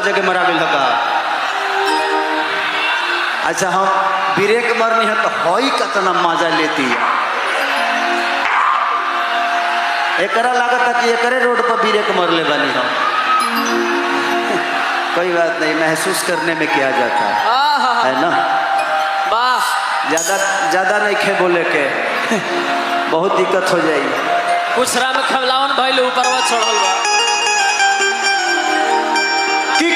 जगह मरावे लगा। अच्छा हम ब्रेक मारनी है तो हई कितना मजा लेती है। एकरा लागत कि एकरे रोड पर ब्रेक मार ले बनी हम। कोई बात नहीं, महसूस करने में क्या जाता है ना। वाह ज्यादा नहीं खे बोले के बहुत दिक्कत हो जाएगी। कुछरा में खबलावन भइल ऊपर चढ़ल बा कि